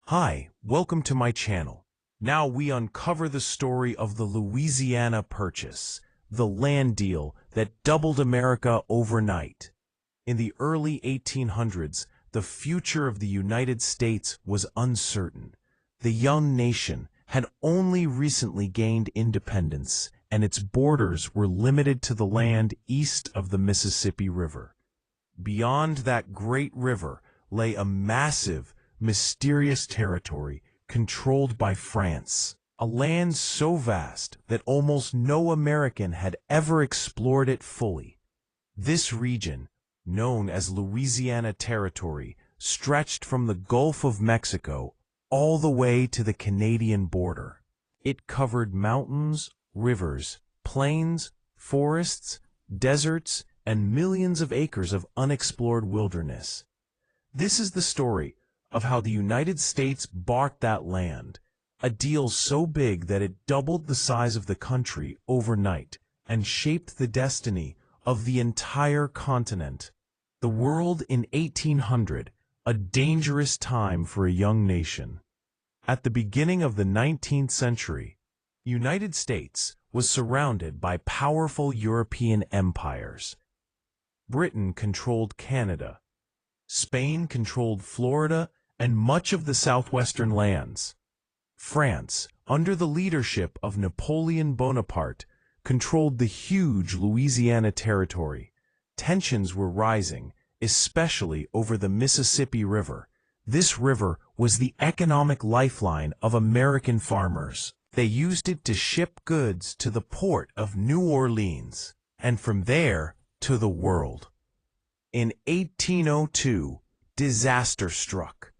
Hi, welcome to my channel. Now we uncover the story of the Louisiana Purchase, the land deal that doubled America overnight. In the early 1800s, the future of the United States was uncertain. The young nation had only recently gained independence, and its borders were limited to the land east of the Mississippi River. Beyond that great river lay a massive, mysterious territory controlled by France, a land so vast that almost no American had ever explored it fully. This region, known as Louisiana Territory, stretched from the Gulf of Mexico all the way to the Canadian border. It covered mountains, rivers, plains, forests, deserts, and millions of acres of unexplored wilderness. This is the story of how the United States bought that land, a deal so big that it doubled the size of the country overnight and shaped the destiny of the entire continent. The world in 1800, a dangerous time for a young nation. At the beginning of the 19th century, the United States was surrounded by powerful European empires. Britain controlled Canada. Spain controlled Florida and much of the southwestern lands. France, under the leadership of Napoleon Bonaparte, controlled the huge Louisiana Territory. Tensions were rising, especially over the Mississippi River. This river was the economic lifeline of American farmers. They used it to ship goods to the port of New Orleans, and from there to the world. In 1802, disaster struck.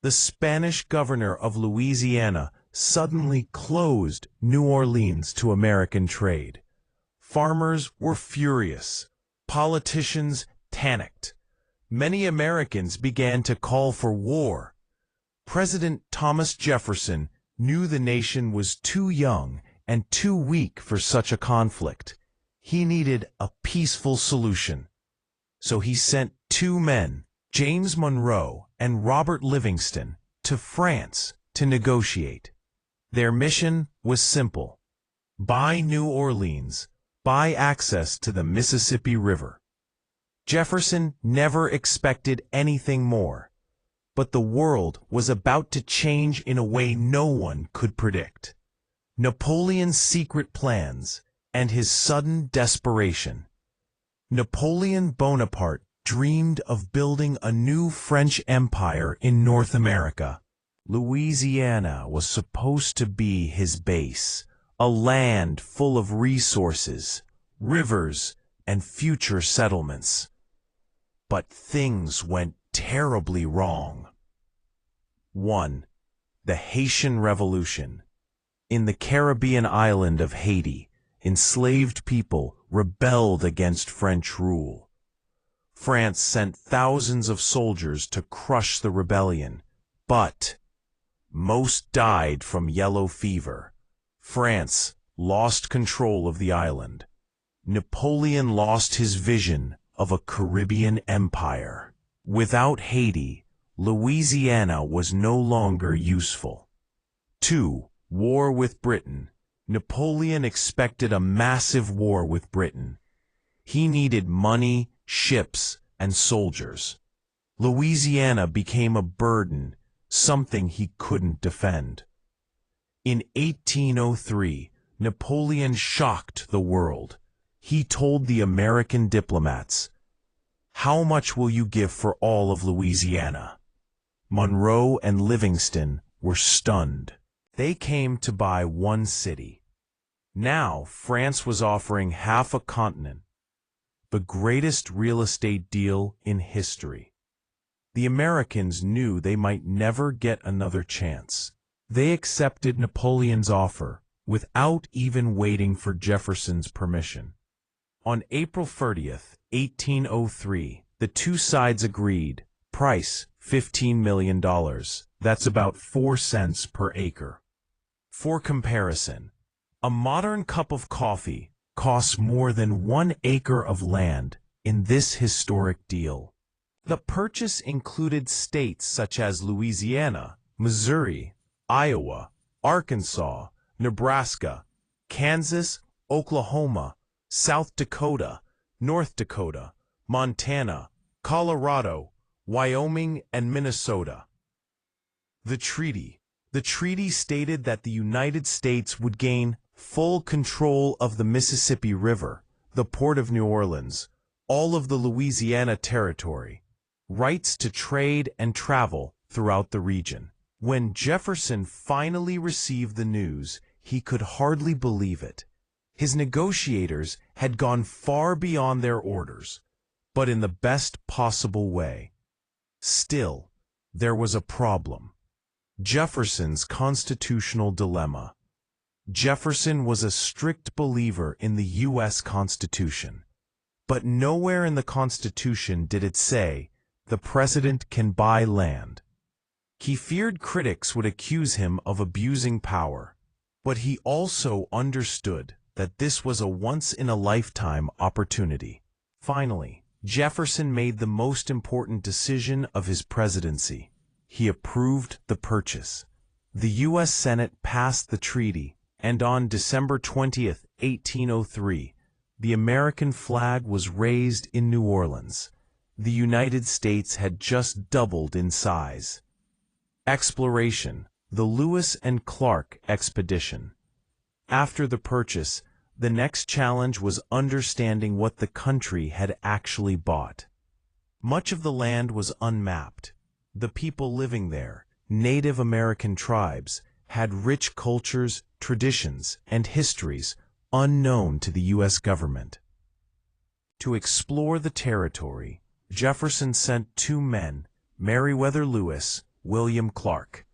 The Spanish governor of Louisiana suddenly closed New Orleans to American trade. Farmers were furious. Politicians panicked. Many Americans began to call for war. President Thomas Jefferson knew the nation was too young and too weak for such a conflict. He needed a peaceful solution. So he sent two men, James Monroe and Robert Livingston, to France to negotiate. Their mission was simple: buy New Orleans, buy access to the Mississippi River. Jefferson never expected anything more, but the world was about to change in a way no one could predict. Napoleon's secret plans and his sudden desperation. Napoleon Bonaparte dreamed of building a new French empire in North America. Louisiana was supposed to be his base, a land full of resources, rivers, and future settlements. But things went terribly wrong. 1. The Haitian Revolution. In the Caribbean island of Haiti, enslaved people rebelled against French rule. France sent thousands of soldiers to crush the rebellion, but most died from yellow fever. France lost control of the island. Napoleon lost his vision of a Caribbean empire. Without Haiti, Louisiana was no longer useful. 2. War with Britain. Napoleon expected a massive war with Britain. He needed money, ships, and soldiers. Louisiana became a burden, something he couldn't defend. In 1803, Napoleon shocked the world. He told the American diplomats, "How much will you give for all of Louisiana?" Monroe and Livingston were stunned. They came to buy one city. Now France was offering half a continent. The greatest real estate deal in history. The Americans knew they might never get another chance. They accepted Napoleon's offer without even waiting for Jefferson's permission. On April 30th, 1803, the two sides agreed. Price, $15 million. That's about 4 cents per acre. For comparison, a modern cup of coffee costs more than 1 acre of land in this historic deal. The purchase included states such as Louisiana, Missouri, Iowa, Arkansas, Nebraska, Kansas, Oklahoma, South Dakota, North Dakota, Montana, Colorado, Wyoming, and Minnesota. The treaty. The treaty stated that the United States would gain full control of the Mississippi River, the Port of New Orleans, all of the Louisiana Territory, rights to trade and travel throughout the region. When Jefferson finally received the news, he could hardly believe it. His negotiators had gone far beyond their orders, but in the best possible way. Still, there was a problem. Jefferson's constitutional dilemma. Jefferson was a strict believer in the U.S. Constitution, but nowhere in the Constitution did it say the president can buy land. He feared critics would accuse him of abusing power, but he also understood that this was a once-in-a-lifetime opportunity. Finally, Jefferson made the most important decision of his presidency. He approved the purchase. The U.S. Senate passed the treaty, and on December 20th, 1803, the American flag was raised in New Orleans. The United States had just doubled in size. Exploration. The Lewis and Clark expedition. After the purchase, the next challenge was understanding what the country had actually bought. Much of the land was unmapped. The people living there, Native American tribes, had rich cultures, traditions, and histories unknown to the U.S. government. To explore the territory, Jefferson sent two men, Meriwether Lewis, William Clark.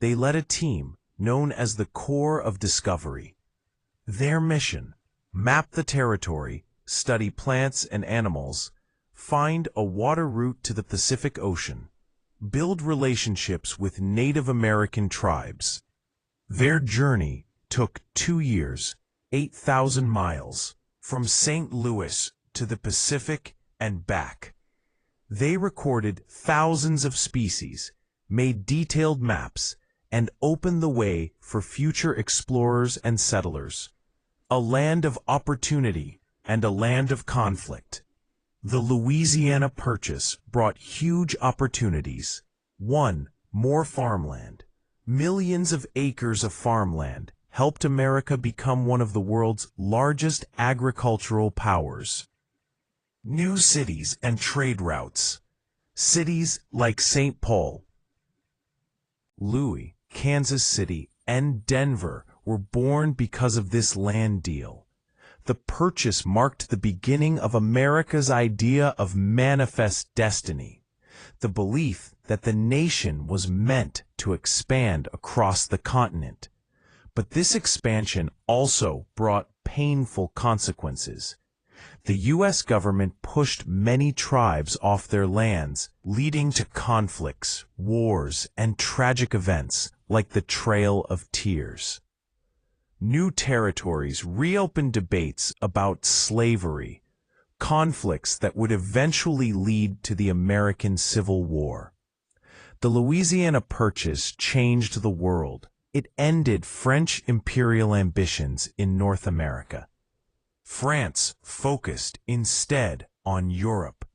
They led a team known as the Corps of Discovery. Their mission: map the territory, study plants and animals, find a water route to the Pacific Ocean, build relationships with Native American tribes. Their journey took 2 years, 8,000 miles, from St. Louis to the Pacific and back. They recorded thousands of species, made detailed maps, and opened the way for future explorers and settlers. A land of opportunity and a land of conflict. The Louisiana Purchase brought huge opportunities. 1. More farmland. Millions of acres of farmland helped America become one of the world's largest agricultural powers. New cities and trade routes. Cities like St. Paul, Louis, Kansas City, and Denver were born because of this land deal. The purchase marked the beginning of America's idea of manifest destiny, the belief that the nation was meant to expand across the continent. But this expansion also brought painful consequences. The U.S. government pushed many tribes off their lands, leading to conflicts, wars, and tragic events like the Trail of Tears. New territories reopened debates about slavery, conflicts that would eventually lead to the American Civil War. The Louisiana Purchase changed the world. It ended French imperial ambitions in North America. France focused instead on Europe.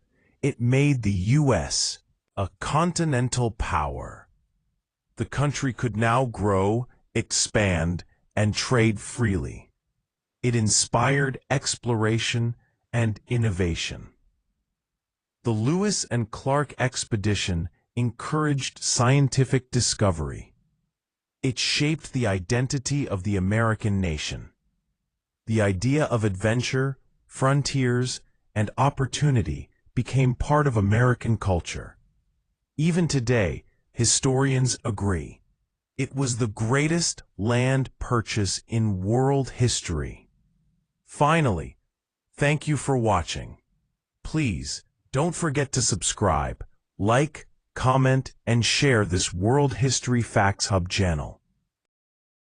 It made the U.S. a continental power. The country could now grow, expand, and trade freely. It inspired exploration and innovation. The Lewis and Clark expedition encouraged scientific discovery. It shaped the identity of the American nation. The idea of adventure, frontiers, and opportunity became part of American culture. Even today, historians agree. It was the greatest land purchase in world history. Finally, thank you for watching. Please don't forget to subscribe, like, comment, and share this World History Facts Hub channel.